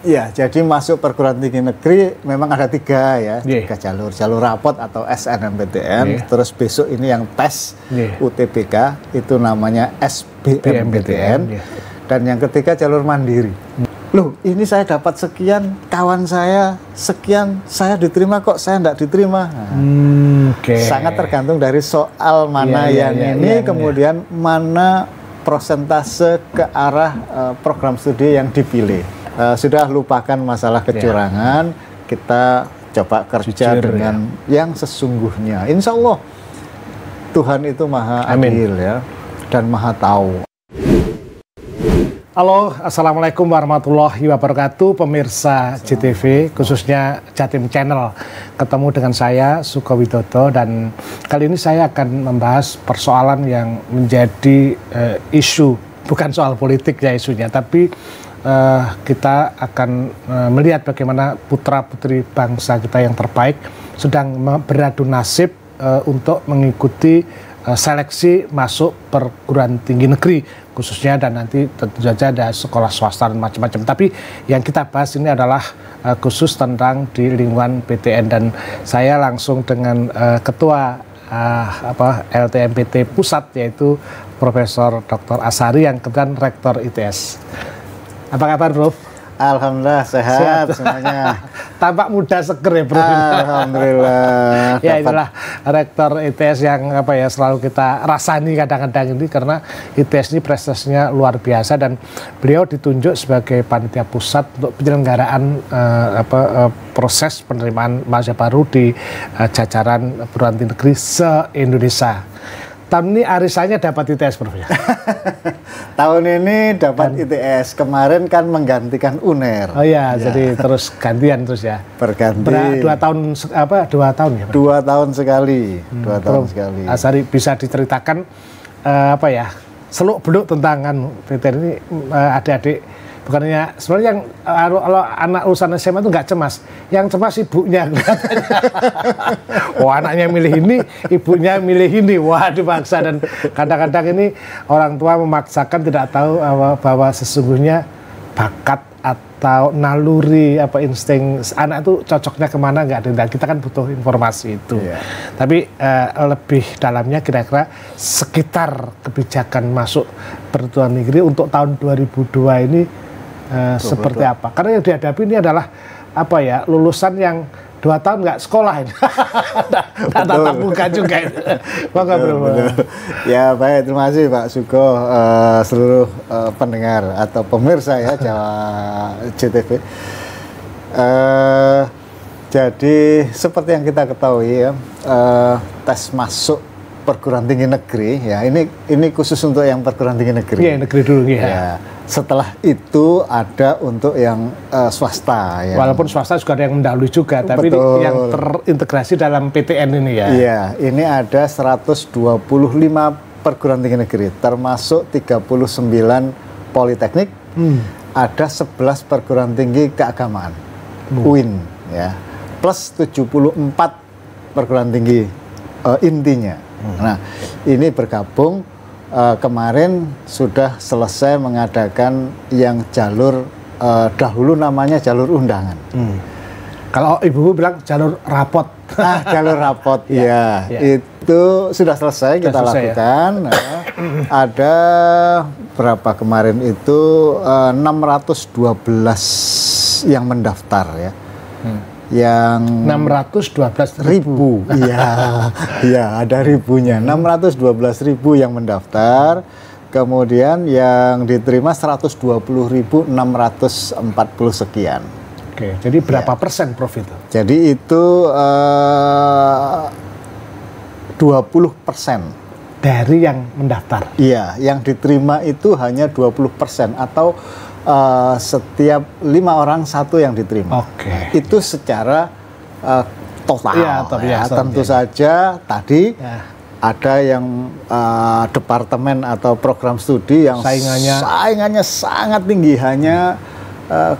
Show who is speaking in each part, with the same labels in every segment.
Speaker 1: Ya, jadi masuk perguruan tinggi negeri memang ada tiga ya, tiga jalur. Jalur rapot atau SNMPTN, terus besok ini yang tes UTBK, itu namanya SBMPTN, dan yang ketiga jalur mandiri. Loh, ini saya dapat sekian, kawan saya sekian, saya diterima kok saya enggak diterima. Sangat tergantung dari soal mana kemudian mana persentase ke arah program studi yang dipilih. Sudah lupakan masalah kecurangan, kita coba kerja dengan yang sesungguhnya. Insya Allah Tuhan itu maha adil ya, dan maha tahu.
Speaker 2: Halo, Assalamualaikum warahmatullahi wabarakatuh, pemirsa JTV, khususnya Jatim Channel. Ketemu dengan saya, Suko Widodo, dan kali ini saya akan membahas persoalan yang menjadi isu, bukan soal politik ya isunya, tapi kita akan melihat bagaimana putra-putri bangsa kita yang terbaik sedang beradu nasib untuk mengikuti seleksi masuk perguruan tinggi negeri khususnya, dan nanti tentu saja ada sekolah swasta dan macam-macam. Tapi yang kita bahas ini adalah khusus tentang di lingkungan PTN, dan saya langsung dengan ketua LTMPT Pusat, yaitu Profesor Dr. Asari yang kebetulan Rektor ITS. Apa kabar, Bro?
Speaker 1: Alhamdulillah sehat semuanya.
Speaker 2: Tampak muda seger ya, Bro.
Speaker 1: Alhamdulillah.
Speaker 2: Ya, inilah Rektor ITS yang selalu kita rasani kadang-kadang ini, karena ITS ini prestasinya luar biasa, dan beliau ditunjuk sebagai panitia pusat untuk penyelenggaraan proses penerimaan mahasiswa baru di jajaran perguruan tinggi negeri se-Indonesia. Tahun ini arisannya dapat ITS, Prof.
Speaker 1: Tahun ini dapat ITS, kemarin kan menggantikan UNER.
Speaker 2: Oh iya, jadi terus gantian terus ya.
Speaker 1: Berganti.
Speaker 2: 2 tahun 2 tahun ya, Pak?
Speaker 1: 2 tahun sekali. 2 tahun sekali.
Speaker 2: Asari bisa diceritakan seluk-beluk tentang PTN ini, adik-adik. Bukannya sebenarnya yang kalau anak lulusan SMA itu nggak cemas, yang cemas ibunya. Oh, anaknya milih ini, ibunya milih ini, wah dipaksa, dan kadang-kadang ini orang tua memaksakan, tidak tahu bahwa sesungguhnya bakat atau naluri insting anak itu cocoknya kemana nggak ada. Kita kan butuh informasi itu. Tapi lebih dalamnya kira-kira sekitar kebijakan masuk perguruan tinggi untuk tahun 2002 ini seperti apa? Karena yang dihadapi ini adalah lulusan yang 2 tahun nggak sekolah ini. Tatap muka juga itu.
Speaker 1: Ya baik, terima kasih Pak Suko, seluruh pendengar atau pemirsa ya Jawa JTV. Jadi seperti yang kita ketahui ya, tes masuk perguruan tinggi negeri ya, ini khusus untuk yang perguruan tinggi negeri.
Speaker 2: Iya, negeri dulu ya.
Speaker 1: Setelah itu ada untuk yang swasta ya.
Speaker 2: Walaupun swasta juga ada yang mendahului juga, tapi ini yang terintegrasi dalam PTN ini ya.
Speaker 1: Iya, ini ada 125 perguruan tinggi negeri, termasuk 39 politeknik, ada 11 perguruan tinggi keagamaan, UIN ya, plus 74 perguruan tinggi intinya. Nah, ini bergabung. Kemarin sudah selesai mengadakan yang jalur dahulu namanya jalur undangan.
Speaker 2: Kalau Ibu bilang jalur rapot.
Speaker 1: Jalur rapot, ya. Itu sudah selesai kita lakukan. Ya. Ada berapa kemarin itu 612 yang mendaftar ya. Yang
Speaker 2: 612.000.
Speaker 1: Iya, ada ribunya. 612.000 yang mendaftar. Kemudian yang diterima 120.640 sekian.
Speaker 2: Oke, jadi berapa persen Prof itu?
Speaker 1: Jadi itu 20%
Speaker 2: dari yang mendaftar.
Speaker 1: Iya, yang diterima itu hanya 20% atau setiap 5 orang 1 yang diterima. Itu secara total. Tentu saja tadi ada yang departemen atau program studi yang saingannya sangat tinggi, hanya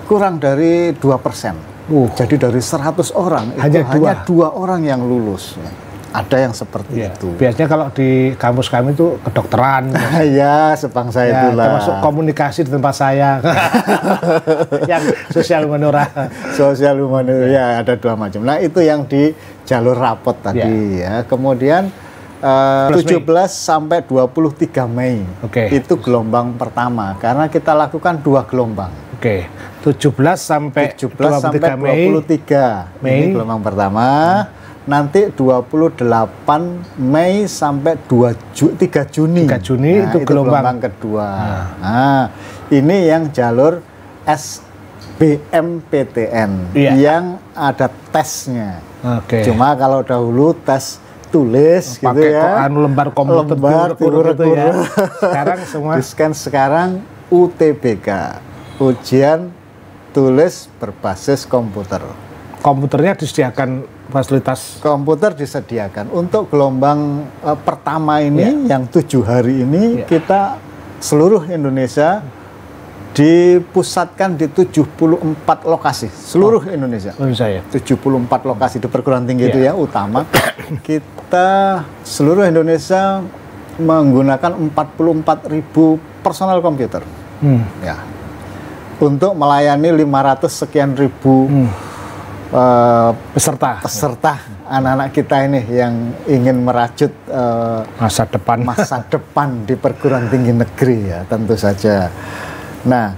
Speaker 1: kurang dari 2%. Jadi dari 100 orang hanya 2 orang yang lulus. Ada yang seperti itu.
Speaker 2: Biasanya kalau di kampus kami itu kedokteran.
Speaker 1: Ya, sebangsa itulah.
Speaker 2: Termasuk komunikasi di tempat saya. Yang sosial humaniora.
Speaker 1: Sosial humaniora, ya ada 2 macam. Nah, itu yang di jalur rapot tadi ya. Kemudian 17 sampai 23 Mei. Itu gelombang pertama. Karena kita lakukan 2 gelombang.
Speaker 2: 17 sampai 23 Mei.
Speaker 1: Ini gelombang pertama. Nanti 28 Mei sampai 3 Juni.
Speaker 2: 3 Juni
Speaker 1: nah,
Speaker 2: itu gelombang
Speaker 1: kedua. Nah, ini yang jalur SBMPTN yang ada tesnya. Cuma kalau dahulu tes tulis gitu ya.
Speaker 2: Lembar komputer gitu ya. Sekarang semua
Speaker 1: sekarang UTBK. Ujian tulis berbasis komputer.
Speaker 2: Komputernya disediakan fasilitas
Speaker 1: komputer disediakan untuk gelombang pertama ini yang 7 hari ini kita seluruh Indonesia dipusatkan di 74 lokasi seluruh Indonesia. 74 lokasi di perguruan tinggi itu ya utama. Kita seluruh Indonesia menggunakan 44.000 personal komputer. Ya. Untuk melayani 500 sekian ribu peserta anak-anak kita ini yang ingin merajut
Speaker 2: masa
Speaker 1: depan di perguruan tinggi negeri ya tentu saja. Nah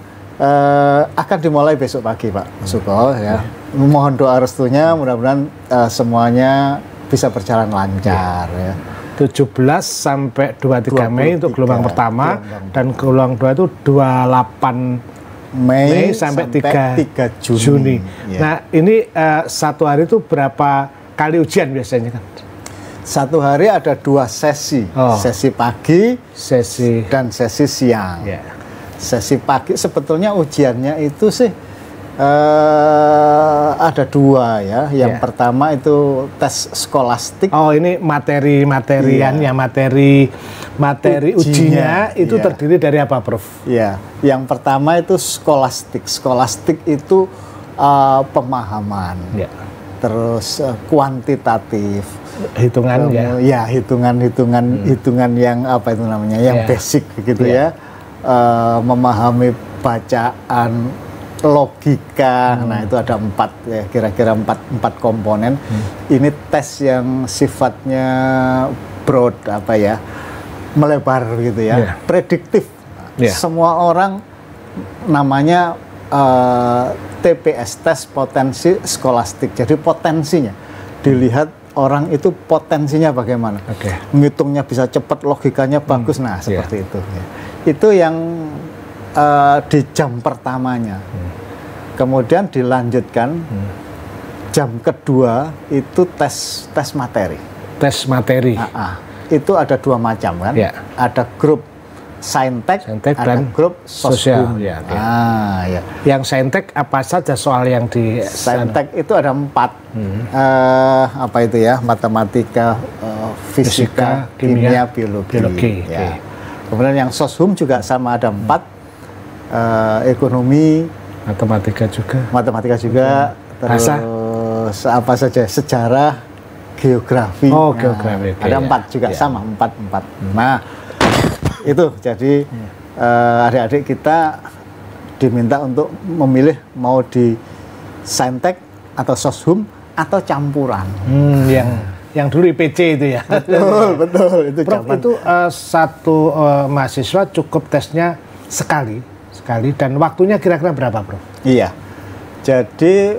Speaker 1: akan dimulai besok pagi Pak Suko ya. Mohon doa restunya mudah-mudahan semuanya bisa berjalan lancar ya.
Speaker 2: 17 sampai 23 Mei untuk gelombang pertama dan gelombang 2 itu 28 Mei sampai 3 Juni.
Speaker 1: Ya.
Speaker 2: Nah, ini satu hari itu berapa kali ujian biasanya kan?
Speaker 1: Satu hari ada 2 sesi, sesi pagi, dan sesi siang. Sesi pagi sebetulnya ujiannya itu sih ada 2 ya. Yang pertama itu tes skolastik.
Speaker 2: Oh, ini materi-materiannya, materi ujinya itu terdiri dari apa, Prof?
Speaker 1: Ya, yang pertama itu skolastik. Skolastik itu pemahaman. Terus kuantitatif.
Speaker 2: Hitungan
Speaker 1: ya. Hitungan yang apa itu namanya? Yang basic gitu ya. Memahami bacaan, logika. Nah, itu ada 4 ya, kira-kira 4 komponen. Ini tes yang sifatnya broad apa ya? Melebar gitu ya. Prediktif. Semua orang namanya TPS, tes potensi skolastik. Jadi potensinya dilihat orang itu potensinya bagaimana. Menghitungnya bisa cepat, logikanya bagus. Nah, seperti itu. Ya. Itu yang di jam pertamanya. Kemudian dilanjutkan jam kedua itu tes materi.
Speaker 2: Tes materi.
Speaker 1: Itu ada 2 macam kan. Ada grup saintek
Speaker 2: dan
Speaker 1: grup sosial.
Speaker 2: Yang saintek apa saja soal yang di
Speaker 1: saintek itu ada 4. Apa itu ya? Matematika, fisika, kimia, biologi. Kemudian yang soshum juga sama ada 4. Ekonomi, matematika juga, terus apa saja, sejarah, geografi.
Speaker 2: Geografi.
Speaker 1: Ada 4 juga sama, 4. Nah, itu jadi adik-adik kita diminta untuk memilih mau di saintek atau soshum atau campuran.
Speaker 2: Yang dulu IPC itu ya.
Speaker 1: Betul itu.
Speaker 2: Prof, itu satu mahasiswa cukup tesnya sekali dan waktunya kira-kira berapa, Prof?
Speaker 1: Iya. Jadi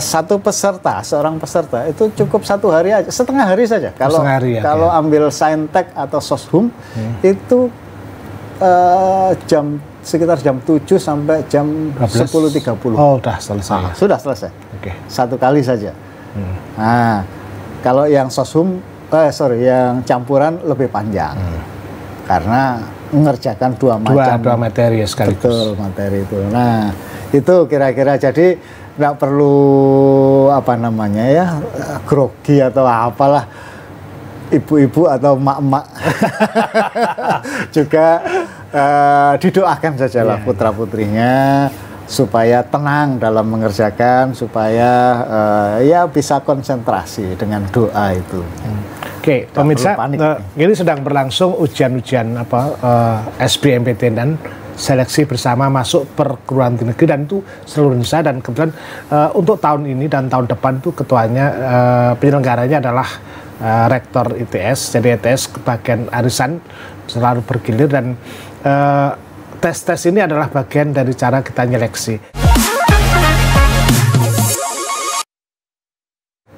Speaker 1: seorang peserta itu cukup 1 hari aja, setengah hari saja. Kalau ambil saintek atau soshum itu sekitar jam 7 sampai jam 10.30.
Speaker 2: Sudah selesai.
Speaker 1: Sudah selesai. 1 kali saja. Nah, kalau yang soshum, yang campuran lebih panjang. Karena mengerjakan 2
Speaker 2: materi sekaligus.
Speaker 1: Betul, materi itu. Nah, itu kira-kira jadi nggak perlu apa namanya ya, grogi atau apalah, ibu-ibu atau mak-mak juga didoakan sajalah putra-putrinya supaya tenang dalam mengerjakan, supaya ya bisa konsentrasi dengan doa itu.
Speaker 2: Oke, pemirsa, ini sedang berlangsung ujian-ujian SBMPTN dan seleksi bersama masuk perguruan tinggi negeri, dan itu seluruh Indonesia, dan kebetulan untuk tahun ini dan tahun depan tuh ketuanya penyelenggaranya adalah rektor ITS. Jadi ITS kebagian arisan selalu bergilir, dan tes-tes ini adalah bagian dari cara kita nyeleksi.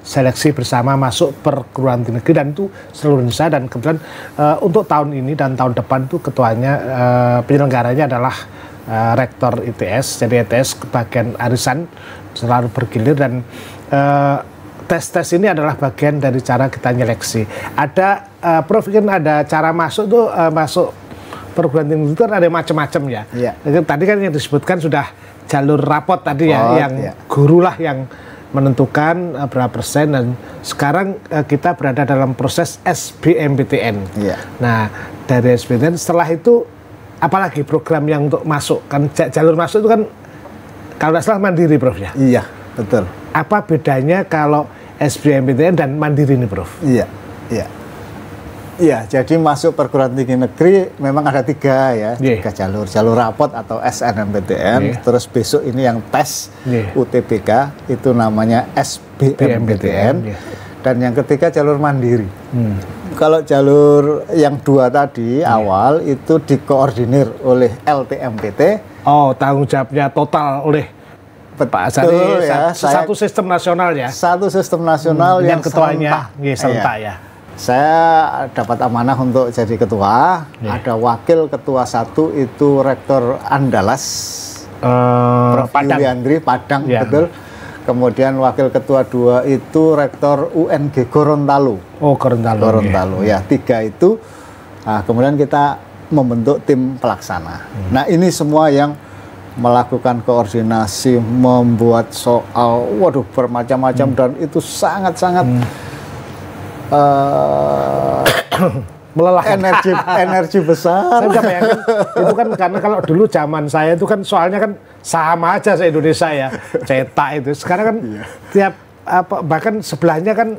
Speaker 2: Seleksi bersama masuk perguruan tinggi negeri, dan itu seluruh Indonesia, dan kebetulan untuk tahun ini dan tahun depan tuh ketuanya penyelenggaranya adalah rektor ITS. Jadi ITS kebagian arisan selalu bergilir, dan tes-tes ini adalah bagian dari cara kita nyeleksi. Ada Prof, kan ada cara masuk tuh masuk perguruan tinggi itu ada macam-macam ya.
Speaker 1: Iya.
Speaker 2: Tadi kan yang disebutkan sudah jalur rapot tadi ya, yang guru lah yang menentukan berapa persen, dan sekarang kita berada dalam proses SBMPTN.
Speaker 1: Iya.
Speaker 2: Nah, dari SBMPTN setelah itu apalagi program yang untuk masuk, kan jalur masuk itu kan kalau tidak salah mandiri, Prof ya?
Speaker 1: Iya, betul.
Speaker 2: Apa bedanya kalau SBMPTN dan mandiri ini, Prof?
Speaker 1: Iya, iya. Iya, jadi masuk perguruan tinggi negeri memang ada tiga ya, tiga jalur. Jalur rapot atau SNMPTN, terus besok ini yang tes UTBK, itu namanya SBMPTN, dan yang ketiga jalur mandiri. Kalau jalur yang dua tadi awal itu dikoordinir oleh LTMPT.
Speaker 2: Oh, tanggung jawabnya total oleh Pak Asari ya, satu sistem nasional ya? Satu sistem nasional yang ketuanya serentak ya.
Speaker 1: Saya dapat amanah untuk jadi ketua. Ada wakil ketua satu itu Rektor Andalas, Prof. Yuliandri Padang, betul. Kemudian wakil ketua dua itu Rektor UNG Gorontalo.
Speaker 2: Oh, Gorontalo.
Speaker 1: Ya, tiga itu. Nah, kemudian kita membentuk tim pelaksana. Nah, ini semua yang melakukan koordinasi, membuat soal, waduh, bermacam-macam, dan itu sangat-sangat
Speaker 2: melelahkan.
Speaker 1: energi besar.
Speaker 2: Saya bisa bayangkan itu kan, karena kalau dulu zaman saya itu kan soalnya kan sama aja se-Indonesia ya, cetak itu. Sekarang kan tiap bahkan sebelahnya kan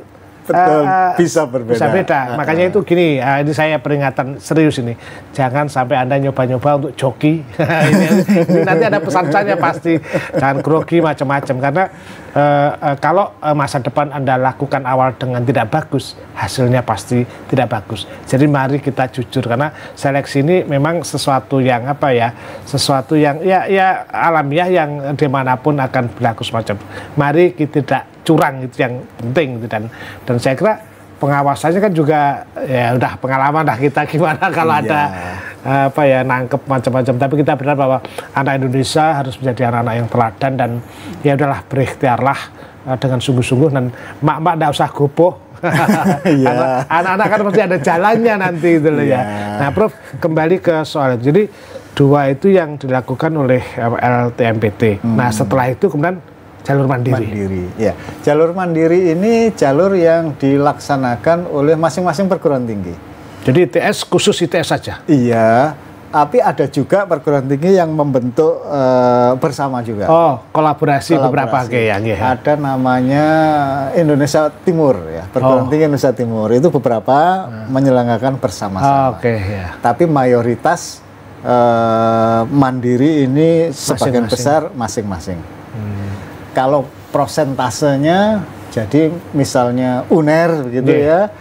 Speaker 1: bisa berbeda.
Speaker 2: Bisa beda. Makanya itu gini, ini saya peringatan serius ini. Jangan sampai Anda nyoba-nyoba untuk joki. ini nanti ada pesan-pesannya pasti. Jangan grogi macam-macam, karena kalau masa depan Anda lakukan awal dengan tidak bagus, hasilnya pasti tidak bagus. Jadi mari kita jujur, karena seleksi ini memang sesuatu yang sesuatu yang ya alamiah, yang dimanapun akan berlaku semacam. Mari kita tidak curang, itu yang penting gitu. Dan saya kira pengawasannya kan juga ya udah pengalaman dah kita gimana kalau ada nangkep macam-macam. Tapi kita benar bahwa anak Indonesia harus menjadi anak-anak yang teladan, dan ya udahlah, berikhtiarlah dengan sungguh-sungguh, dan mak-mak tidak usah gopoh. Anak-anak kan pasti ada jalannya nanti gitu loh ya. Nah, Prof, kembali ke soal itu. Jadi dua itu yang dilakukan oleh LTMPT. Nah, setelah itu kemudian jalur mandiri.
Speaker 1: Ya, jalur mandiri ini jalur yang dilaksanakan oleh masing-masing perguruan tinggi.
Speaker 2: Jadi ITS khusus ITS saja?
Speaker 1: Iya, tapi ada juga perguruan tinggi yang membentuk bersama juga.
Speaker 2: Oh, kolaborasi. Beberapa kayak ya.
Speaker 1: Ada namanya Indonesia Timur ya, perguruan tinggi Indonesia Timur itu beberapa menyelenggarakan bersama-sama. Tapi mayoritas mandiri ini sebagian besar masing-masing. Kalau prosentasenya, jadi misalnya UNER begitu ya,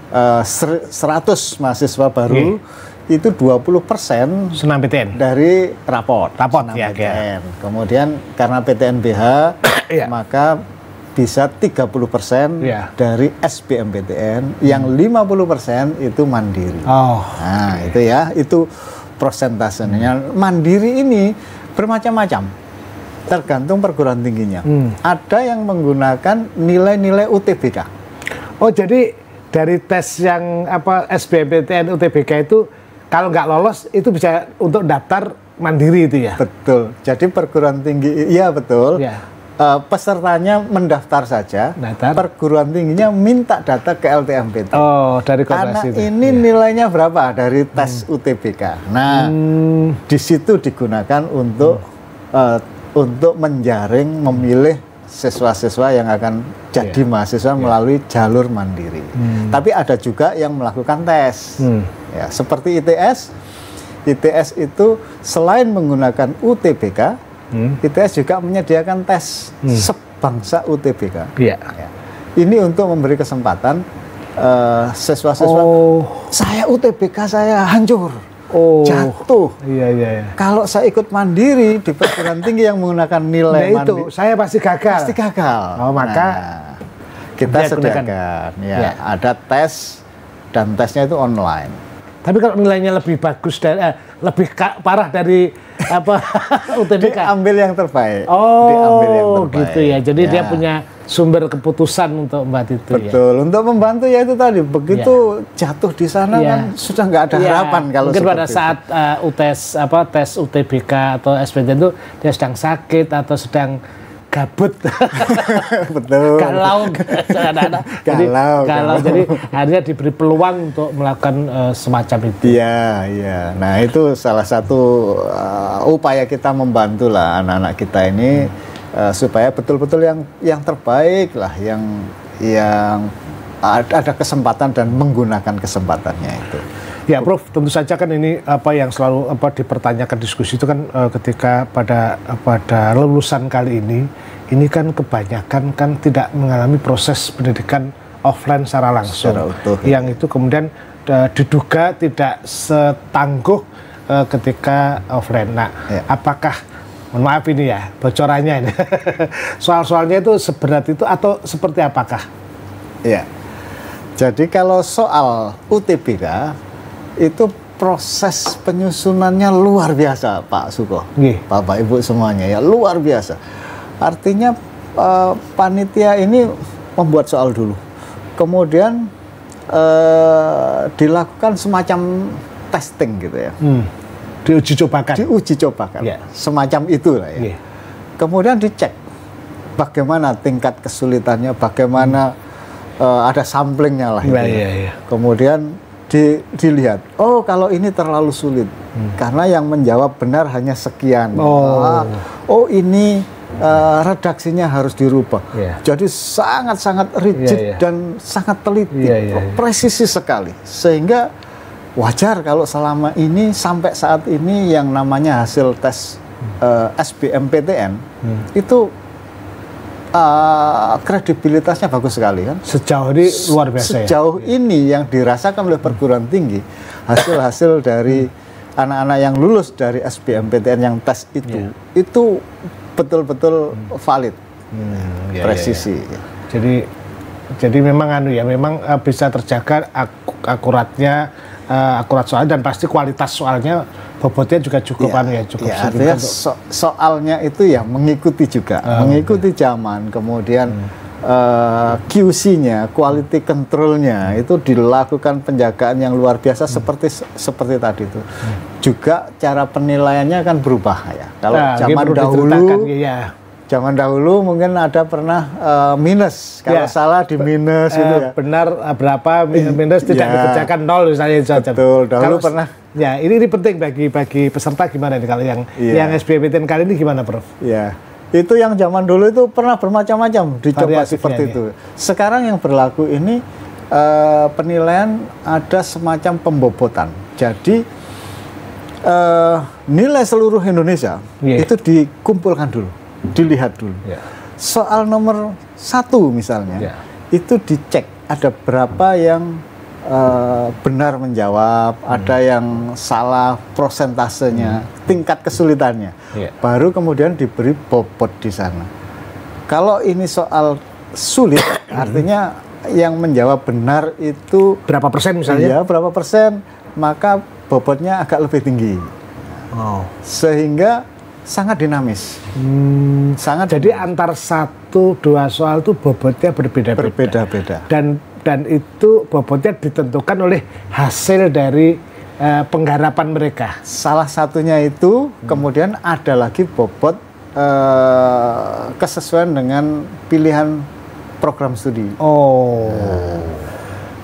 Speaker 1: 100 mahasiswa baru itu 20%
Speaker 2: senam PTN
Speaker 1: dari rapot
Speaker 2: ya,
Speaker 1: PTN. Kemudian karena PTNBH maka bisa 30% dari SBMPTN, yang 50% itu mandiri. Nah, itu ya, itu prosentasenya. Mandiri ini bermacam-macam, tergantung perguruan tingginya. Ada yang menggunakan nilai-nilai UTBK.
Speaker 2: Oh, jadi dari tes yang SBMPTN UTBK itu kalau nggak lolos itu bisa untuk daftar mandiri itu ya?
Speaker 1: Betul. Jadi perguruan tinggi, iya betul. Pesertanya mendaftar saja. Perguruan tingginya minta data ke LTMPT.
Speaker 2: Oh, dari
Speaker 1: karena ini nilainya berapa dari tes UTBK. Nah, di situ digunakan untuk untuk menjaring, memilih siswa-siswa yang akan jadi mahasiswa melalui jalur mandiri. Tapi ada juga yang melakukan tes, ya, seperti ITS. ITS itu selain menggunakan UTBK, ITS juga menyediakan tes sebangsa UTBK. Ya. Ini untuk memberi kesempatan siswa-siswa, saya UTBK saya hancur. Jatuh. Iya. Kalau saya ikut mandiri di perguruan tinggi yang menggunakan nilai
Speaker 2: itu, saya pasti gagal.
Speaker 1: Pasti gagal.
Speaker 2: Maka
Speaker 1: kita sediakan. Ya, ada tes dan tesnya itu online.
Speaker 2: Tapi kalau nilainya lebih bagus dan lebih parah dari UTBK,
Speaker 1: diambil yang terbaik.
Speaker 2: Diambil yang terbaik. Gitu ya. Jadi dia punya sumber keputusan untuk membuat itu.
Speaker 1: Betul. Untuk membantu ya itu tadi. Begitu jatuh di sana kan sudah nggak ada harapan kalau
Speaker 2: mungkin pada saat tes UTBK atau SBM itu dia sedang sakit atau sedang gabut.
Speaker 1: Betul.
Speaker 2: Galau. Jadi akhirnya diberi peluang untuk melakukan semacam itu.
Speaker 1: Iya. Nah, itu salah satu upaya kita membantu lah anak-anak kita ini supaya betul-betul yang terbaik lah, yang ada kesempatan dan menggunakan kesempatannya itu.
Speaker 2: Ya, Prof, tentu saja kan ini yang selalu dipertanyakan diskusi itu kan ketika pada lulusan kali ini kan kebanyakan kan tidak mengalami proses pendidikan offline secara langsung.
Speaker 1: Secara utuh,
Speaker 2: yang itu kemudian diduga tidak setangguh ketika offline. Nah, apakah, mohon maaf ini ya, bocorannya ini, soal-soalnya itu seberat itu atau seperti apakah?
Speaker 1: Ya, jadi kalau soal UTBK, itu proses penyusunannya luar biasa, Pak Suko, Bapak Ibu semuanya ya, luar biasa. Artinya panitia ini membuat soal dulu, kemudian dilakukan semacam testing gitu ya,
Speaker 2: diuji cobakan,
Speaker 1: semacam itulah ya. Kemudian dicek bagaimana tingkat kesulitannya, bagaimana ada samplingnya lah. Kemudian dilihat, kalau ini terlalu sulit karena yang menjawab benar hanya sekian. Ini redaksinya harus dirubah. Jadi sangat-sangat rigid dan sangat teliti, presisi sekali, sehingga wajar kalau selama ini sampai saat ini yang namanya hasil tes SBMPTN itu kredibilitasnya bagus sekali kan.
Speaker 2: Sejauh ini luar biasa.
Speaker 1: Sejauh ini yang dirasakan oleh perguruan tinggi, hasil-hasil dari anak-anak yang lulus dari SBMPTN yang tes itu betul-betul valid, presisi.
Speaker 2: Jadi memang memang bisa terjaga akurat soal dan pasti kualitas soalnya, bobotnya juga cukup cukup.
Speaker 1: Artinya soalnya itu ya mengikuti juga, mengikuti zaman, kemudian QC-nya, quality control-nya itu dilakukan penjagaan yang luar biasa seperti tadi itu. Juga cara penilaiannya kan berubah ya. Kalau zaman dahulu mungkin ada pernah minus, kalau salah di minus gitu ya.
Speaker 2: Benar berapa minus tidak dikerjakan 0 misalnya.
Speaker 1: Betul, dahulu pernah.
Speaker 2: Ya, ini penting bagi peserta gimana nih kalau yang SBMPTN kali ini gimana, Prof?
Speaker 1: Ya. Itu yang zaman dulu itu pernah bermacam-macam dicoba seperti itu. Sekarang yang berlaku ini penilaian ada semacam pembobotan. Jadi nilai seluruh Indonesia itu dikumpulkan dulu, dilihat dulu. Soal nomor 1 misalnya, itu dicek ada berapa yang benar menjawab, ada yang salah prosentasenya, tingkat kesulitannya. Baru kemudian diberi bobot di sana. Kalau ini soal sulit, artinya yang menjawab benar itu
Speaker 2: berapa persen misalnya?
Speaker 1: Iya, berapa persen, maka bobotnya agak lebih tinggi. Sehingga sangat dinamis.
Speaker 2: Jadi antar 1-2 soal itu bobotnya berbeda-beda. Dan itu bobotnya ditentukan oleh hasil dari penggarapan mereka.
Speaker 1: Salah satunya itu, kemudian ada lagi bobot kesesuaian dengan pilihan program studi.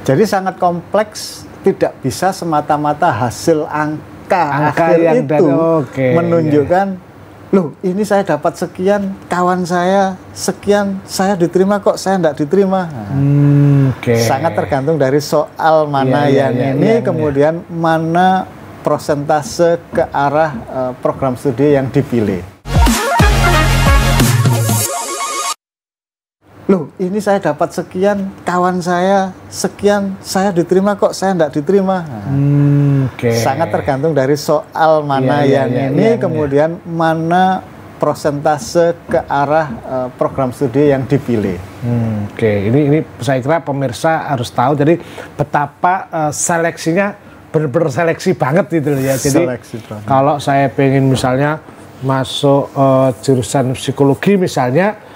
Speaker 1: Jadi sangat kompleks, tidak bisa semata-mata hasil angka akhir
Speaker 2: yang
Speaker 1: itu menunjukkan loh ini saya dapat sekian, kawan saya sekian, saya diterima kok saya enggak diterima. Sangat tergantung dari soal mana kemudian mana prosentase ke arah program studi yang dipilih. Loh ini saya dapat sekian, kawan saya sekian, saya diterima kok saya enggak diterima. Sangat tergantung dari soal mana kemudian mana prosentase ke arah program studi yang dipilih.
Speaker 2: Ini saya kira pemirsa harus tahu, jadi betapa seleksinya benar-benar seleksi banget gitu ya. Jadi kalau saya pengen misalnya masuk jurusan psikologi misalnya,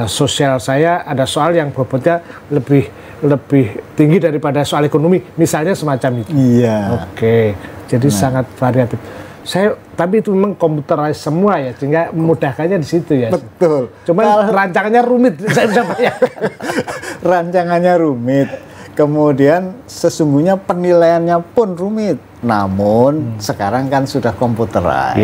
Speaker 2: sosial saya ada soal yang bobotnya lebih tinggi daripada soal ekonomi, misalnya semacam itu.
Speaker 1: Iya.
Speaker 2: Jadi sangat variatif. Tapi itu memang komputerized semua ya, sehingga memudahkannya di situ ya.
Speaker 1: Betul.
Speaker 2: Cuman rancangannya rumit, saya bisa bayangkan.
Speaker 1: Rancangannya rumit. Kemudian sesungguhnya penilaiannya pun rumit. Namun sekarang kan sudah komputerized.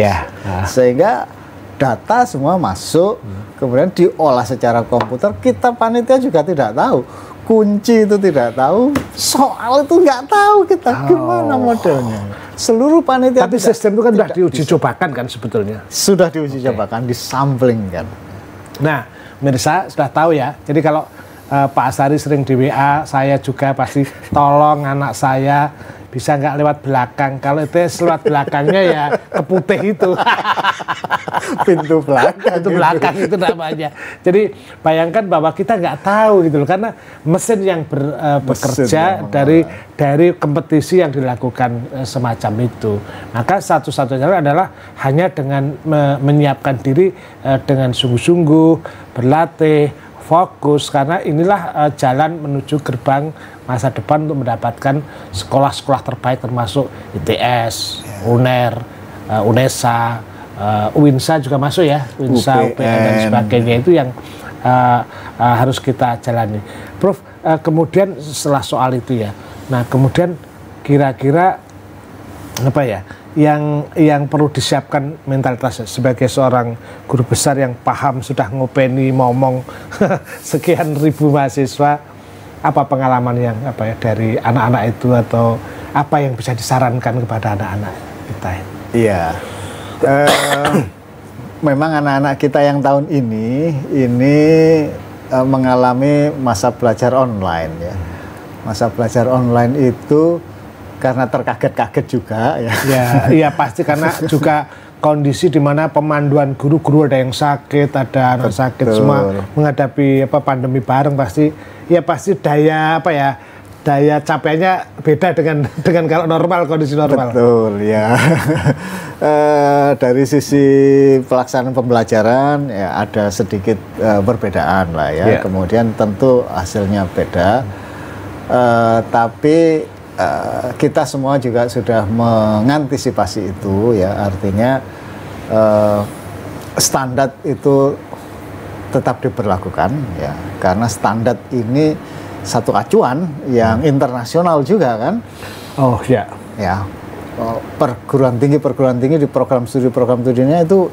Speaker 1: Sehingga data semua masuk, kemudian diolah secara komputer. Kita panitia juga tidak tahu, kunci itu tidak tahu, soal itu nggak tahu kita gimana modelnya. Seluruh panitia.
Speaker 2: Tapi sistem itu kan sudah diuji cobakan kan sebetulnya.
Speaker 1: Sudah diuji cobakan, disampling kan.
Speaker 2: Nah, pemirsa sudah tahu ya. Jadi kalau Pak Asari sering di WA, saya juga pasti tolong anak saya bisa nggak lewat belakang. Kalau itu lewat belakangnya ya ke putih itu.
Speaker 1: Pintu belakang.
Speaker 2: Pintu belakang itu namanya. Jadi bayangkan bahwa kita nggak tahu gitu loh, karena mesin yang bekerja dari kompetisi yang dilakukan semacam itu. Maka satu-satunya adalah hanya dengan menyiapkan diri dengan sungguh-sungguh, berlatih, fokus, karena inilah jalan menuju gerbang masa depan untuk mendapatkan sekolah-sekolah terbaik termasuk ITS, UNER, UNESA, UINSA juga masuk ya, UINSA, UPN dan sebagainya, itu yang harus kita jalani. Prof, kemudian setelah soal itu ya, nah kemudian kira-kira apa ya yang perlu disiapkan mentalitas sebagai seorang guru besar yang paham, sudah ngopeni ngomong sekian ribu mahasiswa, apa pengalaman yang dari anak-anak itu, atau apa yang bisa disarankan kepada anak-anak kita?
Speaker 1: Iya, memang anak-anak kita yang tahun ini mengalami masa belajar online ya. Masa belajar online itu karena terkaget-kaget juga ya.
Speaker 2: Iya pasti, karena juga kondisi di mana pemanduan guru ada yang sakit, ada anak sakit, semua menghadapi pandemi bareng, pasti daya capeknya beda dengan kalau normal, kondisi normal.
Speaker 1: Betul ya. Dari sisi pelaksanaan pembelajaran ya ada sedikit perbedaan lah ya. Kemudian tentu hasilnya beda, tapi kita semua juga sudah mengantisipasi itu ya, artinya standar itu tetap diberlakukan ya, karena standar ini satu acuan yang internasional juga kan. Perguruan tinggi di program studinya itu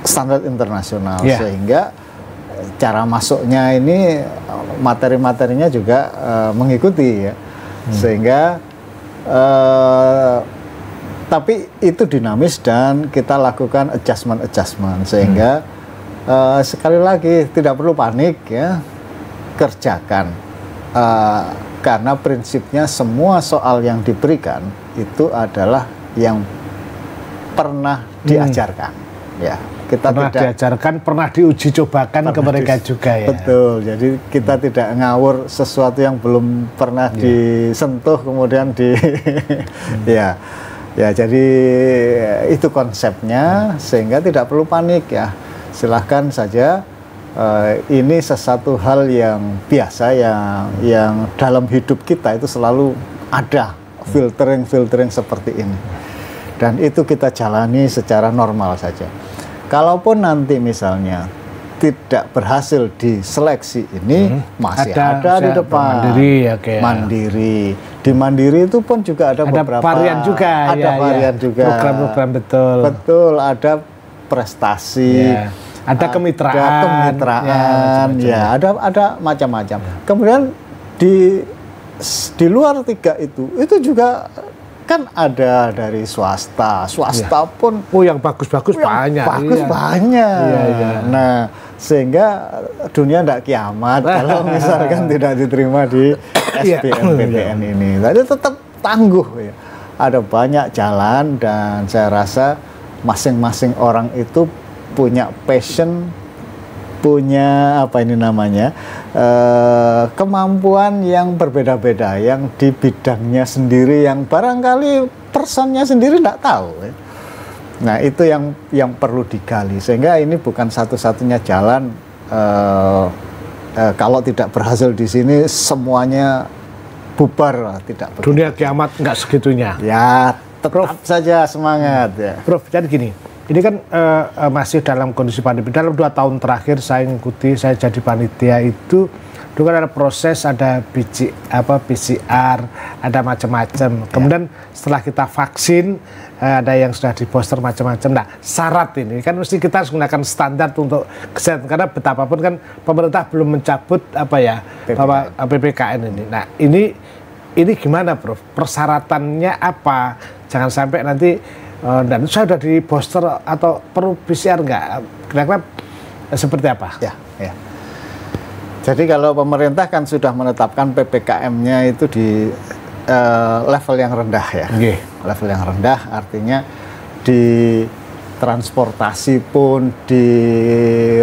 Speaker 1: standar internasional, sehingga cara masuknya ini materi-materinya juga mengikuti ya. Sehingga tapi itu dinamis dan kita lakukan adjustment sehingga sekali lagi tidak perlu panik ya, kerjakan karena prinsipnya semua soal yang diberikan itu adalah yang pernah diajarkan ya. Kita
Speaker 2: diajarkan, pernah diuji cobakan ke mereka juga ya.
Speaker 1: Betul, jadi kita tidak ngawur sesuatu yang belum pernah disentuh kemudian ya jadi itu konsepnya, sehingga tidak perlu panik ya. Silahkan saja, ini sesuatu hal yang biasa yang dalam hidup kita itu selalu ada filtering seperti ini, dan itu kita jalani secara normal saja. Kalaupun nanti misalnya tidak berhasil di seleksi ini, masih ada di depan mandiri. Di mandiri itu pun juga ada beberapa
Speaker 2: varian juga,
Speaker 1: varian juga.
Speaker 2: Program-program
Speaker 1: betul, ada prestasi,
Speaker 2: ada kemitraan,
Speaker 1: ada macam-macam. Kemudian di luar tiga itu juga kan ada dari swasta pun
Speaker 2: yang bagus-bagus banyak.
Speaker 1: Banyak. Nah, sehingga dunia tidak kiamat kalau misalkan tidak diterima di SBMPTN ini. Tapi tetap tangguh ya. Ada banyak jalan dan saya rasa masing-masing orang itu punya passion, punya kemampuan yang berbeda-beda, yang di bidangnya sendiri, yang barangkali personnya sendiri tidak tahu. Ya. Nah itu yang perlu digali, sehingga ini bukan satu-satunya jalan. Kalau tidak berhasil di sini, semuanya bubar, tidak.
Speaker 2: Dunia kiamat nggak segitunya.
Speaker 1: Ya tetap saja semangat ya.
Speaker 2: Prof, jadi gini. Ini kan masih dalam kondisi pandemi. Dalam 2 tahun terakhir saya jadi panitia itu kan ada proses, ada PCR, ada macam-macam. Kemudian setelah kita vaksin, ada yang sudah di booster macam-macam. Nah, syarat ini kan mesti kita harus menggunakan standar untuk kesehatan, karena betapapun kan pemerintah belum mencabut PPKN ini. Nah, ini gimana, Prof? Persyaratannya apa? Jangan sampai nanti dan saya sudah di booster atau perlu PCR nggak? Kira-kira seperti apa?
Speaker 1: Ya. Jadi kalau pemerintah kan sudah menetapkan PPKM-nya itu di level yang rendah ya. Level yang rendah artinya di transportasi pun, di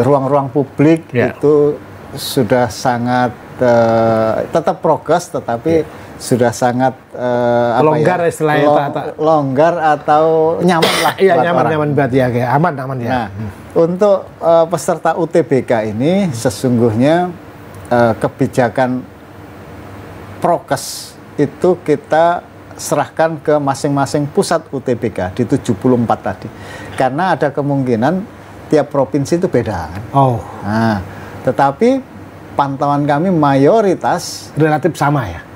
Speaker 1: ruang-ruang publik itu sudah sangat tetap prokes, tetapi sudah sangat
Speaker 2: longgar istilahnya,
Speaker 1: longgar atau nyaman lah.
Speaker 2: Iya, nyaman berarti ya, aman ya.
Speaker 1: Nah, untuk peserta UTBK ini sesungguhnya kebijakan prokes itu kita serahkan ke masing-masing pusat UTBK di 74 tadi, karena ada kemungkinan tiap provinsi itu beda kan. Nah, tetapi pantauan kami mayoritas
Speaker 2: relatif sama ya.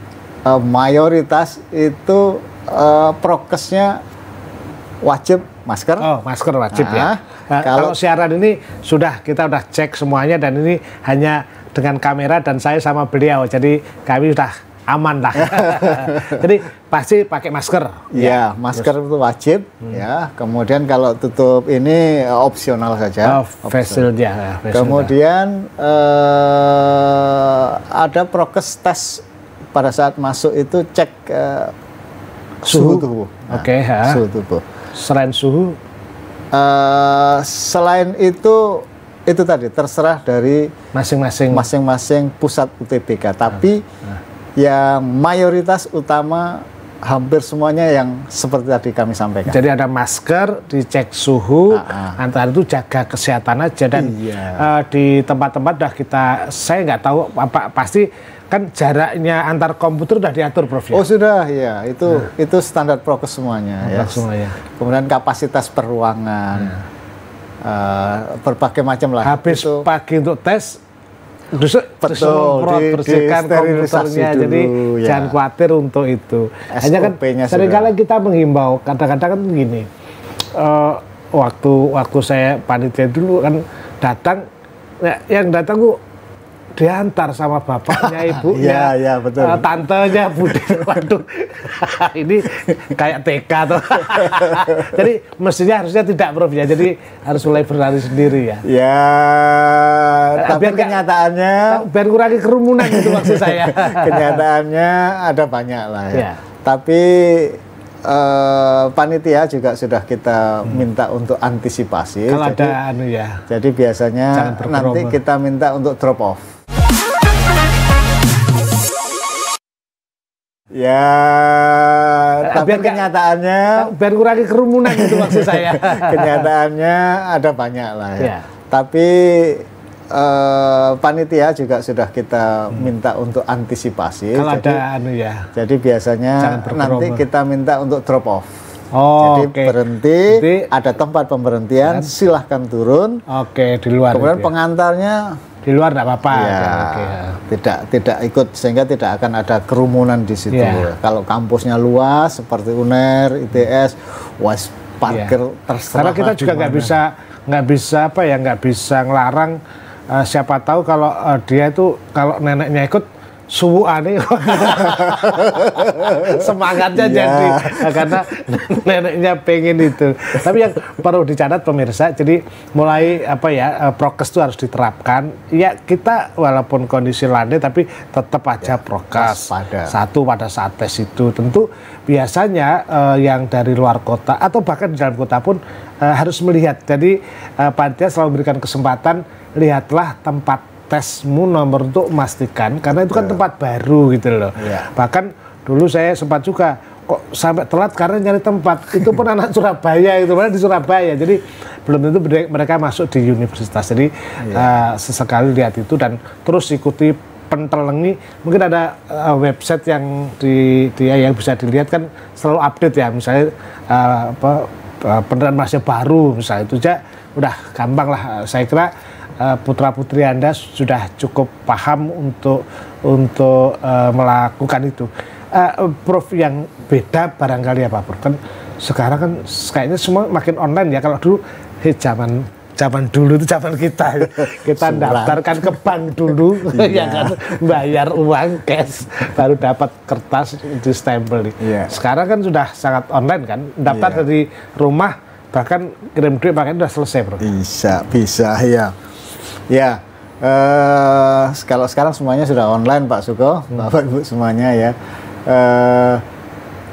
Speaker 1: Mayoritas itu prokesnya wajib masker.
Speaker 2: Masker wajib ya. Kalau siaran ini kita udah cek semuanya, dan ini hanya dengan kamera dan saya sama beliau, jadi kami sudah aman lah. Jadi pasti pakai masker.
Speaker 1: Ya, masker itu wajib ya. Kemudian kalau tutup ini opsional saja.
Speaker 2: Face shield ya.
Speaker 1: Kemudian ada prokes tes pada saat masuk itu, cek suhu tubuh. Suhu tubuh.
Speaker 2: Selain suhu?
Speaker 1: Selain itu tadi terserah dari masing-masing pusat UTBK. Tapi yang mayoritas utama hampir semuanya yang seperti tadi kami sampaikan.
Speaker 2: Jadi ada masker, dicek suhu, antara itu jaga kesehatan aja, dan di tempat-tempat saya nggak tahu apa pasti. Kan jaraknya antar komputer udah diatur, Prof ya?
Speaker 1: Sudah ya, itu standar prokes semuanya ya. Kemudian kapasitas peruangan, berbagai macam lah.
Speaker 2: Habis pagi untuk tes, bersihkan komputernya, dulu, jadi jangan khawatir untuk itu. Hanya kan seringkali kita menghimbau, kadang-kadang kan gini, waktu saya panitia dulu kan datang, yang datang diantar sama bapaknya, ibunya,
Speaker 1: betul.
Speaker 2: Tantenya, bude. Waduh, ini kayak TK tuh. Jadi mestinya harusnya tidak, Prof ya. Jadi harus mulai berlari sendiri ya.
Speaker 1: Ya, tapi kenyataannya
Speaker 2: biar kurangi kerumunan itu maksud saya.
Speaker 1: Kenyataannya ada banyak lah ya. Tapi panitia juga sudah kita minta untuk antisipasi.
Speaker 2: Kalau ada
Speaker 1: Jadi biasanya nanti kita minta untuk drop off. Ya, tapi kenyataannya
Speaker 2: biar kurangi kerumunan itu maksud saya.
Speaker 1: Kenyataannya ada banyak lah ya. Tapi panitia juga sudah kita minta untuk antisipasi.
Speaker 2: Kalau ada
Speaker 1: Jadi biasanya nanti kita minta untuk drop off. Jadi berhenti, ada tempat pemberhentian, silahkan turun.
Speaker 2: Di luar.
Speaker 1: Kemudian pengantarnya
Speaker 2: di luar tidak apa-apa.
Speaker 1: Tidak ikut, sehingga tidak akan ada kerumunan di situ. Kalau kampusnya luas seperti UNER, ITS, parkir terserah.
Speaker 2: Karena kita juga nggak bisa nggak bisa apa ya, nggak bisa ngelarang. Siapa tahu kalau dia itu kalau neneknya ikut subuh aneh semangatnya jadi karena neneknya pengen itu. Tapi yang perlu dicatat pemirsa, jadi mulai apa ya, prokes itu harus diterapkan. Ya kita walaupun kondisi landai tapi tetap aja prokes. Satu pada saat tes itu tentu biasanya yang dari luar kota atau bahkan di dalam kota pun harus melihat. Jadi panitia selalu memberikan kesempatan, lihatlah tempat tesmu nomor untuk memastikan, karena itu kan tempat baru gitu loh. Bahkan dulu saya sempat juga kok sampai telat karena nyari tempat. Itu pun anak Surabaya, itu mana di Surabaya. Jadi belum tentu mereka masuk di universitas. Jadi sesekali lihat itu dan terus ikuti pentelengi. Mungkin ada website yang yang bisa dilihat kan selalu update ya. Misalnya penerimaan mahasiswa baru misalnya, itu aja udah gampang lah. Saya kira putra-putri Anda sudah cukup paham untuk melakukan itu. Prof, yang beda barangkali apa, Prof? Kan sekarang kan kayaknya semua makin online ya. Kalau dulu zaman dulu itu zaman kita daftarkan ke bank dulu ya kan, bayar uang cash baru dapat kertas di stempel nih. Sekarang kan sudah sangat online kan, daftar dari rumah bahkan kirim duit pakai udah selesai, Bro.
Speaker 1: Bisa ya. Ya, kalau sekarang semuanya sudah online, Pak Suko, Bapak Ibu semuanya ya,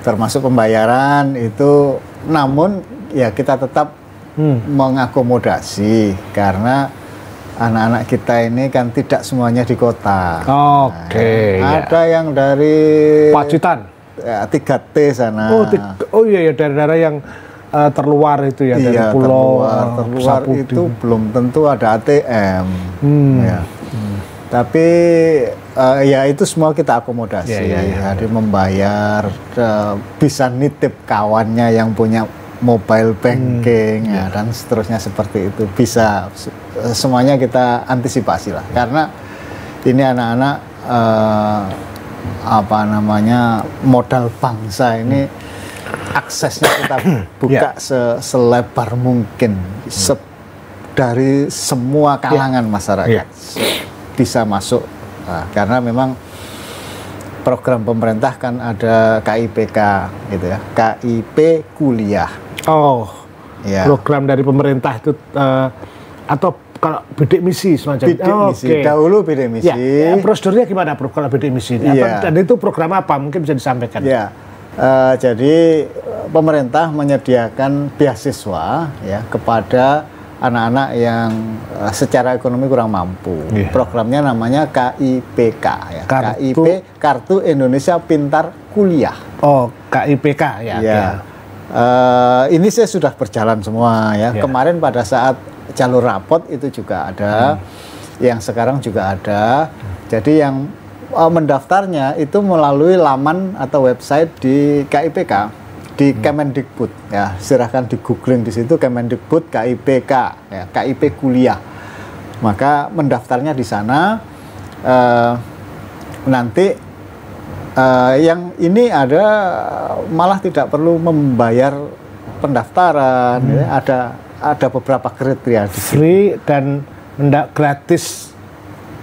Speaker 1: termasuk pembayaran itu. Namun ya kita tetap mengakomodasi karena anak-anak kita ini kan tidak semuanya di kota. Ada yang dari
Speaker 2: Pacitan,
Speaker 1: 3T sana.
Speaker 2: Oh iya, daerah-daerah yang terluar itu ya, dari pulau
Speaker 1: terluar itu belum tentu ada ATM. Tapi ya itu semua kita akomodasi. Jadi membayar, bisa nitip kawannya yang punya mobile banking dan seterusnya seperti itu, bisa. Semuanya kita antisipasi lah, karena ini anak-anak modal bangsa ini aksesnya kita buka selebar mungkin, dari semua kalangan masyarakat bisa masuk. Karena memang program pemerintah kan ada KIPK gitu ya, KIP kuliah.
Speaker 2: Program dari pemerintah itu atau kalau bidik misi semacam
Speaker 1: misi. Dahulu bidik misi.
Speaker 2: Prosedurnya gimana, Prof, kalau bidik misi? Dan itu program apa? Mungkin bisa disampaikan.
Speaker 1: Jadi pemerintah menyediakan beasiswa ya kepada anak-anak yang secara ekonomi kurang mampu. Programnya namanya KIPK ya. KIP, Kartu Indonesia Pintar Kuliah.
Speaker 2: KIPK ya.
Speaker 1: Ini saya sudah berjalan semua ya. Kemarin pada saat jalur rapot itu juga ada, yang sekarang juga ada. Jadi yang mendaftarnya itu melalui laman atau website di KIPK, di Kemendikbud ya. Silahkan di googling di situ Kemendikbud KIPK ya, KIP kuliah. Maka mendaftarnya di sana. Nanti yang ini ada malah tidak perlu membayar pendaftaran ya. Ada beberapa kriteria di
Speaker 2: free dan gratis.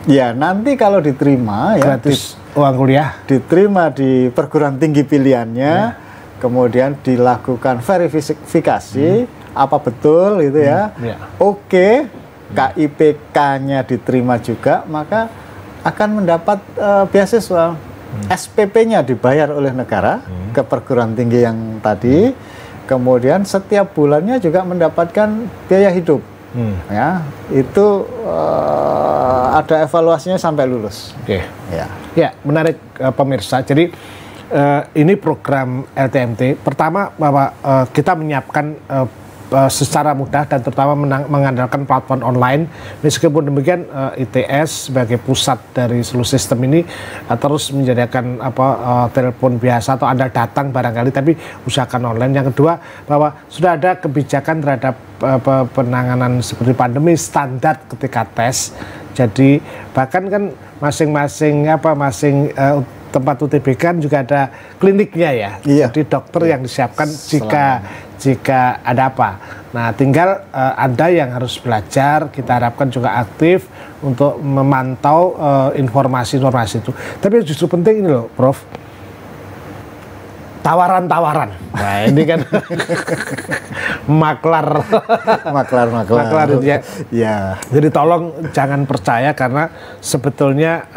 Speaker 1: Ya, nanti kalau diterima
Speaker 2: gratis uang kuliah,
Speaker 1: diterima di perguruan tinggi pilihannya, kemudian dilakukan verifikasi apa betul gitu ya. Oke, KIPK-nya diterima juga, maka akan mendapat beasiswa. SPP-nya dibayar oleh negara ke perguruan tinggi yang tadi, kemudian setiap bulannya juga mendapatkan biaya hidup. Ya, itu ada evaluasinya sampai lulus.
Speaker 2: Ya, menarik pemirsa. Jadi ini program LTMT. Pertama bahwa kita menyiapkan secara mudah dan terutama mengandalkan platform online. Meskipun demikian ITS sebagai pusat dari seluruh sistem ini terus menyediakan telepon biasa atau Anda datang barangkali, tapi usahakan online. Yang kedua bahwa sudah ada kebijakan terhadap penanganan seperti pandemi standar ketika tes. Jadi bahkan kan masing-masing tempat UTBK kan juga ada kliniknya ya. Jadi dokter yang disiapkan jika ada apa. Nah, tinggal Anda yang harus belajar, kita harapkan juga aktif untuk memantau informasi-informasi itu. Tapi justru penting ini loh, Prof. Tawaran-tawaran. Nah, ini kan maklar ya.
Speaker 1: Ya.
Speaker 2: Jadi tolong jangan percaya karena sebetulnya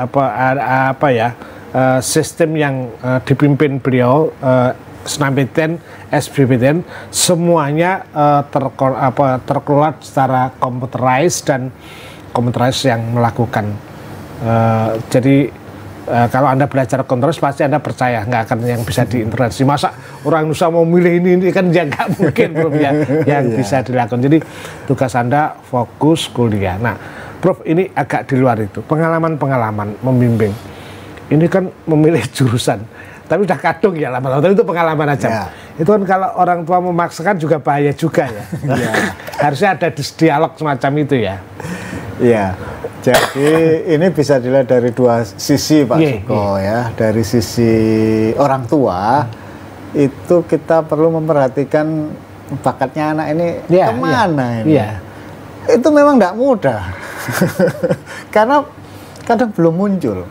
Speaker 2: sistem yang dipimpin beliau SNMPTN, SBMPTN semuanya terkelola secara computerized dan computerized yang melakukan. Jadi kalau Anda belajar kontrol pasti Anda percaya nggak akan yang bisa diintervensi. Masa orang Nusa mau milih ini kan ya nggak mungkin, Prof, yang bisa dilakukan. Jadi tugas Anda fokus kuliah. Nah, Prof, ini agak di luar itu. Pengalaman membimbing. Ini kan memilih jurusan. Tapi udah kadung ya lama-lama. Tapi itu pengalaman aja. Ya. Itu kan kalau orang tua memaksakan juga bahaya juga ya. Harusnya ada dialog semacam itu ya.
Speaker 1: Iya. Jadi ini bisa dilihat dari dua sisi Pak Suko ya. Dari sisi orang tua itu kita perlu memperhatikan bakatnya anak ini kemana ini. Itu memang tidak mudah. Karena kadang belum muncul.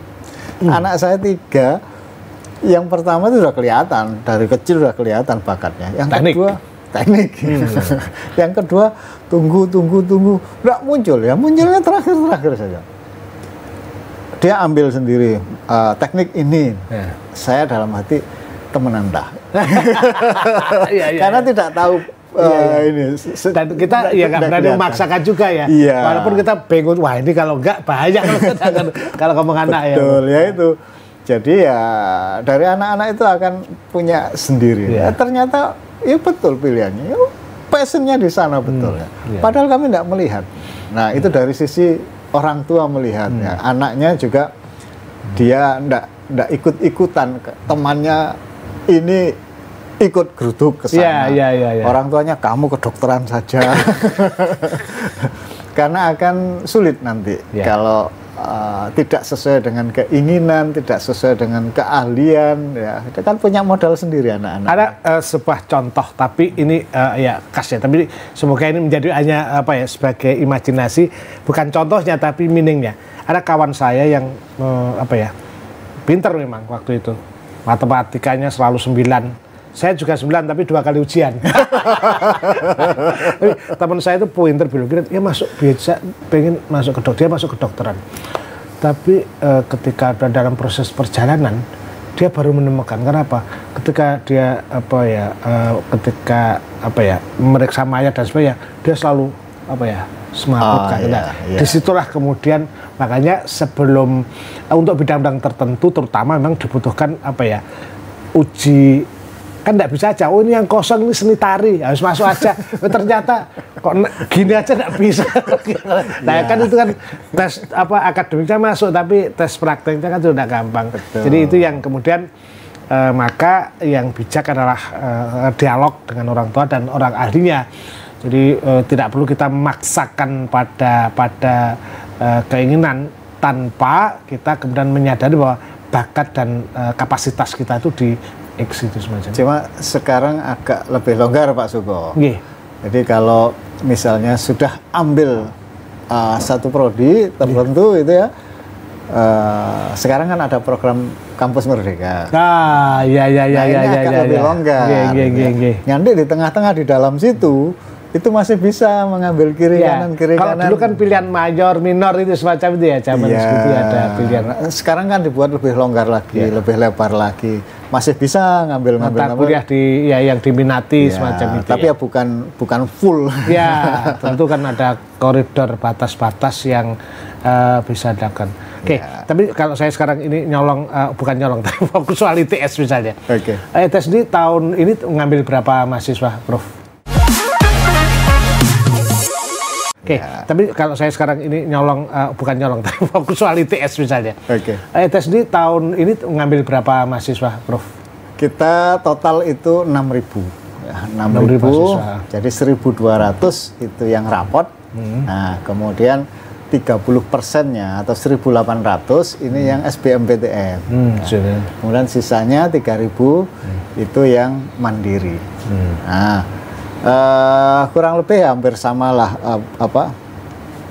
Speaker 1: Anak saya 3, yang pertama itu sudah kelihatan, dari kecil sudah kelihatan bakatnya. Yang kedua teknik. Yang kedua tunggu, nggak muncul ya, munculnya terakhir saja. Dia ambil sendiri teknik ini. Saya dalam hati temenan dah. Karena tidak tahu ini.
Speaker 2: Dan kita ya nggak berani memaksakan juga ya. Walaupun kita bingung, wah ini kalau nggak bahaya kalau ngomong anak ya.
Speaker 1: Betul ya itu. Jadi ya dari anak-anak itu akan punya sendiri. Ternyata ya betul pilihannya. Passionnya di sana betul ya. Padahal kami tidak melihat. Nah itu dari sisi orang tua melihat ya. Anaknya juga dia tidak ikut-ikutan, temannya ini ikut geruduk ke sana. Orang tuanya kamu kedokteran saja. Karena akan sulit nanti kalau tidak sesuai dengan keinginan, tidak sesuai dengan keahlian, ya kita kan punya modal sendiri anak-anak.
Speaker 2: Ada sebuah contoh, tapi ini ya khas ya. Tapi semoga ini menjadi hanya sebagai imajinasi, bukan contohnya tapi meaningnya. Ada kawan saya yang pintar memang waktu itu, matematikanya selalu 9. Saya juga 9 tapi 2 kali ujian. Teman saya itu pinter biologi, dia pengen masuk ke dokter, dia masuk ke dokteran. Tapi ketika dalam proses perjalanan dia baru menemukan kenapa? Ketika dia memeriksa mayat dan sebagainya, dia selalu semaput disitulah kemudian makanya sebelum untuk bidang-bidang tertentu terutama memang dibutuhkan uji. Kan tidak bisa aja, oh ini yang kosong ini seni tari, harus masuk aja. Ternyata kok gini aja tidak bisa. Nah kan itu kan tes akademiknya masuk, tapi tes prakteknya kan sudah gampang. Betul. Jadi itu yang kemudian maka yang bijak adalah dialog dengan orang tua dan orang ahlinya. Jadi tidak perlu kita memaksakan pada keinginan tanpa kita kemudian menyadari bahwa bakat dan kapasitas kita itu di itu semacam.
Speaker 1: Cuma sekarang agak lebih longgar Pak Suko. Jadi kalau misalnya sudah ambil satu prodi tertentu itu ya, sekarang kan ada program Kampus Merdeka. Agak lebih longgar. Nanti di tengah-tengah di dalam situ itu masih bisa mengambil kiri kanan.
Speaker 2: Kalau dulu kan pilihan mayor minor itu semacam itu ya, zaman segitu ada pilihan.
Speaker 1: Sekarang kan dibuat lebih longgar lagi, lebih lebar lagi. Masih bisa ngambil
Speaker 2: kuliah yang diminati semacam itu.
Speaker 1: Tapi ya bukan full.
Speaker 2: Ya, tentu kan ada koridor batas-batas yang bisa dilakukan. Oke, tapi kalau saya sekarang ini bukan nyolong, tapi fokus soal ITS misalnya. ITS ini tahun ini ngambil berapa mahasiswa, Prof? Tapi kalau saya sekarang ini bukan nyolong, tapi fokus soal ITS misalnya. ITS ini tahun ini ngambil berapa mahasiswa, Prof? Kita
Speaker 1: total itu 6.000. 6.000, jadi 1.200 itu yang rapot. Nah, kemudian 30%-nya atau 1.800 ini yang SBMPTN. Kemudian sisanya 3.000 itu yang mandiri. Nah, Kurang lebih hampir sama lah apa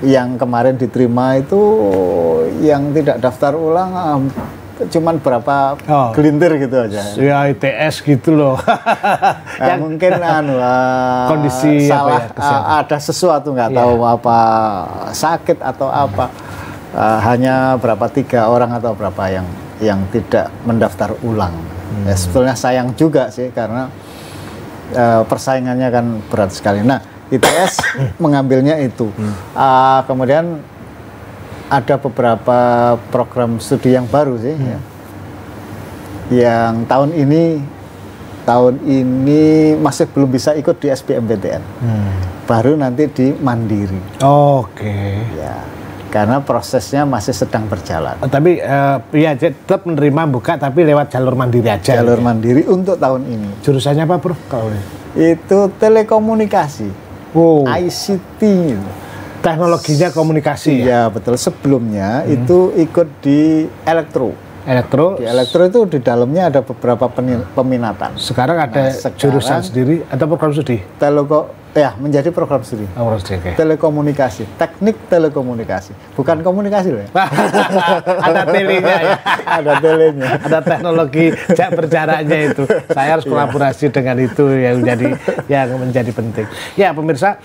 Speaker 1: yang kemarin diterima itu, yang tidak daftar ulang cuman berapa gelintir gitu aja.
Speaker 2: Ya ITS gitu loh.
Speaker 1: Mungkin
Speaker 2: kondisi
Speaker 1: salah, ada sesuatu nggak tahu apa sakit atau apa. Hanya berapa 3 orang atau berapa yang tidak mendaftar ulang. Ya, sebetulnya sayang juga sih karena persaingannya kan berat sekali. Nah, ITS mengambilnya itu. Kemudian ada beberapa program studi yang baru sih, ya. Yang tahun ini masih belum bisa ikut di SBMPTN. Baru nanti di Mandiri.
Speaker 2: Oke.
Speaker 1: Ya, karena prosesnya masih sedang berjalan.
Speaker 2: Tapi ya tetap menerima buka tapi lewat jalur mandiri aja.
Speaker 1: Jalur mandiri untuk tahun ini.
Speaker 2: Jurusannya apa, Bro? Kalau
Speaker 1: itu telekomunikasi, ICT.
Speaker 2: Teknologinya komunikasi.
Speaker 1: Iya, betul. Sebelumnya itu ikut di elektro. Di elektro itu di dalamnya ada beberapa peminatan.
Speaker 2: Sekarang ada jurusan sendiri atau program studi?
Speaker 1: Menjadi program studi.
Speaker 2: Okay.
Speaker 1: Telekomunikasi, teknik telekomunikasi, bukan komunikasi loh ya.
Speaker 2: Ada telenya ya.
Speaker 1: Ada telenya.
Speaker 2: Ada teknologi berjaraknya itu. Saya harus kolaborasi dengan itu yang menjadi penting. Ya pemirsa,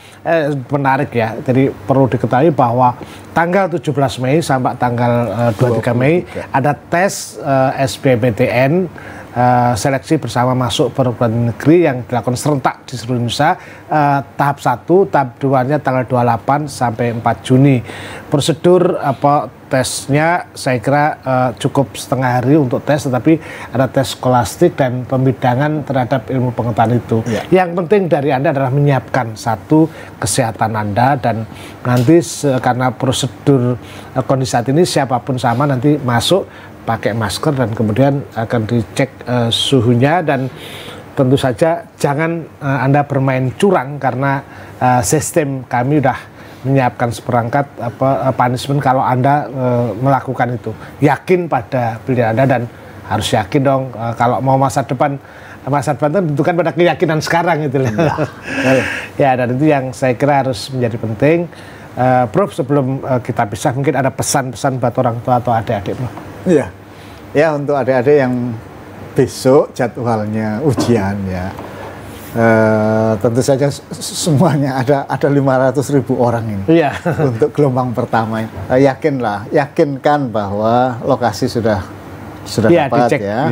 Speaker 2: menarik ya. Jadi perlu diketahui bahwa tanggal 17 Mei sampai tanggal 23 Mei ada tes SBMPTN. Seleksi bersama masuk perguruan negeri yang dilakukan serentak di seluruh Indonesia, tahap 1, tahap 2-nya tanggal 28 sampai 4 Juni. Prosedur tesnya saya kira cukup setengah hari untuk tes, tetapi ada tes skolastik dan pembidangan terhadap ilmu pengetahuan itu. Yang penting dari Anda adalah menyiapkan satu kesehatan Anda, dan nanti karena prosedur kondisi saat ini siapapun sama nanti masuk pakai masker dan kemudian akan dicek suhunya, dan tentu saja jangan Anda bermain curang karena sistem kami udah menyiapkan seperangkat punishment kalau Anda melakukan itu. Yakin pada pilihan Anda, dan harus yakin dong kalau mau masa depan itu tentukan pada keyakinan sekarang gitu. Ya, dan itu yang saya kira harus menjadi penting. Prof, sebelum kita pisah mungkin ada pesan-pesan buat orang tua atau adik-adik, Prof?
Speaker 1: Iya, ya untuk adik-adik yang besok jadwalnya ujian ya, tentu saja semuanya ada 500.000 orang ini untuk gelombang pertama. Yakinkan bahwa lokasi sudah dapat dicek, ya.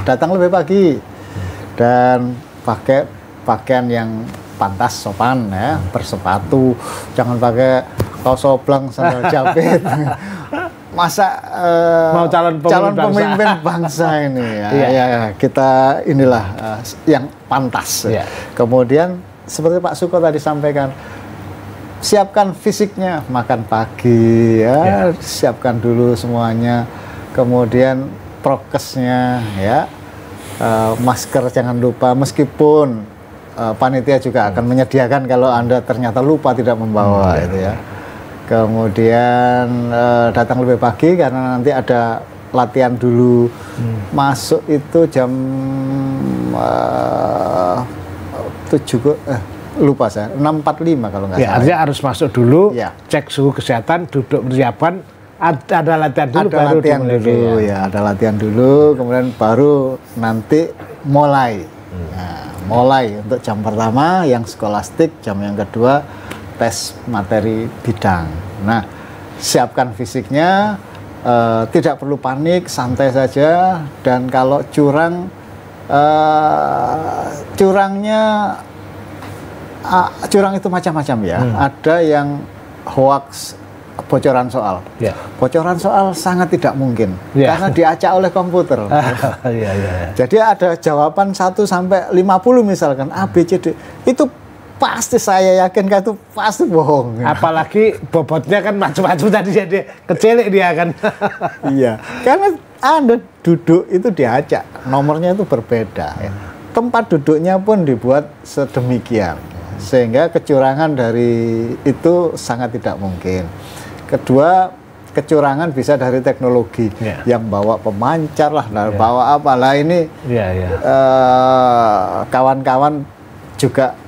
Speaker 1: Datang lebih pagi dan pakai pakaian yang pantas, sopan ya, bersepatu, jangan pakai kaos oblang, sandal jepit. Masa
Speaker 2: mau calon
Speaker 1: pemimpin bangsa ini ya, kita inilah yang pantas. Kemudian seperti Pak Suko tadi sampaikan, siapkan fisiknya, makan pagi ya, siapkan dulu semuanya. Kemudian prokesnya ya, masker jangan lupa, meskipun panitia juga akan menyediakan kalau Anda ternyata lupa tidak membawa itu ya. Kemudian datang lebih pagi karena nanti ada latihan dulu. Masuk itu jam 6.45 kalau nggak salah.
Speaker 2: Artinya harus masuk dulu, cek suhu kesehatan, duduk persiapan, ada latihan dulu,
Speaker 1: ada latihan dulu, kemudian baru nanti mulai. Mulai untuk jam pertama yang skolastik, jam yang kedua tes materi bidang. Nah, siapkan fisiknya, tidak perlu panik, santai saja. Dan kalau curang, curang itu macam-macam ya. Ada yang hoax, bocoran soal. Bocoran soal sangat tidak mungkin karena diacak oleh komputer. Jadi ada jawaban 1 sampai 50 misalkan A, B, C, D. Itu pasti saya yakin kan itu pasti bohong.
Speaker 2: Apalagi bobotnya kan macam-macam tadi, dia kecilik dia kan.
Speaker 1: Iya, karena Anda duduk itu diacak, nomornya itu berbeda. Tempat duduknya pun dibuat sedemikian sehingga kecurangan dari itu sangat tidak mungkin. Kedua, kecurangan bisa dari teknologi yang bawa pemancar lah, bawa apa lah ini. Kawan-kawan juga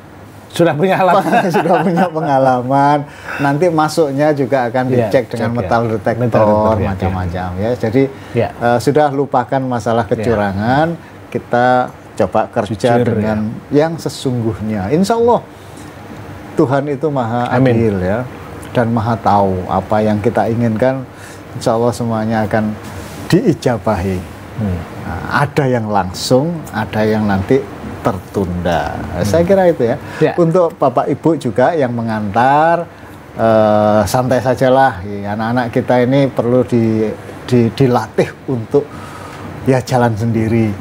Speaker 2: sudah punya pengalaman.
Speaker 1: Sudah punya pengalaman. Nanti masuknya juga akan dicek dengan metal detektor macam-macam ya. Jadi sudah lupakan masalah kecurangan, kita coba kerja dengan yang sesungguhnya. Insya Allah Tuhan itu maha adil ya, dan maha tahu apa yang kita inginkan. Insya Allah semuanya akan diijabahi. Nah, ada yang langsung, ada yang nanti tertunda. Saya kira itu ya. Untuk Bapak Ibu juga yang mengantar, santai sajalah. Anak-anak kita ini perlu dilatih untuk ya jalan sendiri.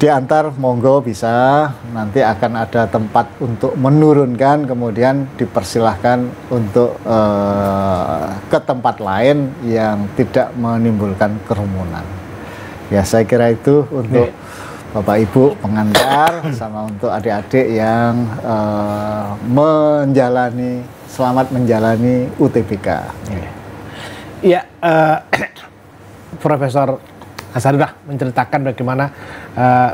Speaker 1: Diantar monggo bisa, nanti akan ada tempat untuk menurunkan, kemudian dipersilahkan untuk ke tempat lain yang tidak menimbulkan kerumunan. Ya saya kira itu untuk Bapak Ibu pengantar sama untuk adik-adik yang selamat menjalani UTBK.
Speaker 2: Iya, Profesor Azhar sudah menceritakan bagaimana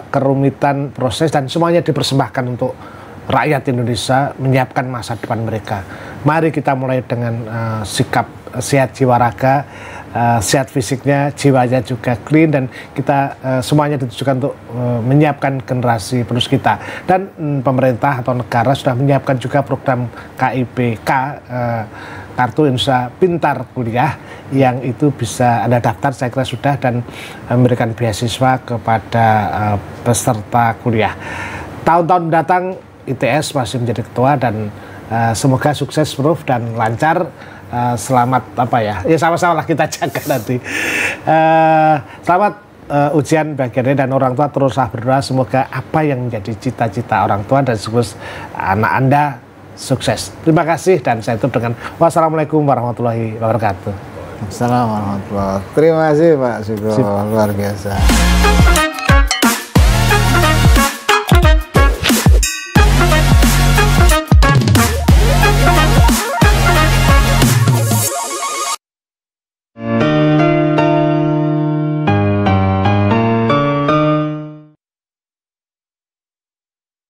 Speaker 2: kerumitan proses dan semuanya dipersembahkan untuk rakyat Indonesia menyiapkan masa depan mereka. Mari kita mulai dengan sikap sehat jiwa raga, sehat fisiknya, jiwanya juga clean, dan kita semuanya ditujukan untuk menyiapkan generasi penerus kita. Dan pemerintah atau negara sudah menyiapkan juga program KIPK, Kartu Indonesia Pintar Kuliah, yang itu bisa Anda daftar, saya kira sudah, dan memberikan beasiswa kepada peserta kuliah. Tahun-tahun mendatang ITS masih menjadi ketua, dan semoga sukses Prof dan lancar. Selamat sama-sama lah kita jaga nanti. Selamat ujian bagiannya, dan orang tua teruslah berdoa semoga apa yang menjadi cita-cita orang tua dan sekaligus anak Anda sukses. Terima kasih, dan saya tutup dengan wassalamualaikum warahmatullahi wabarakatuh.
Speaker 1: Assalamualaikum warahmatullahi wabarakatuh. Terima kasih Pak Sugo, luar biasa.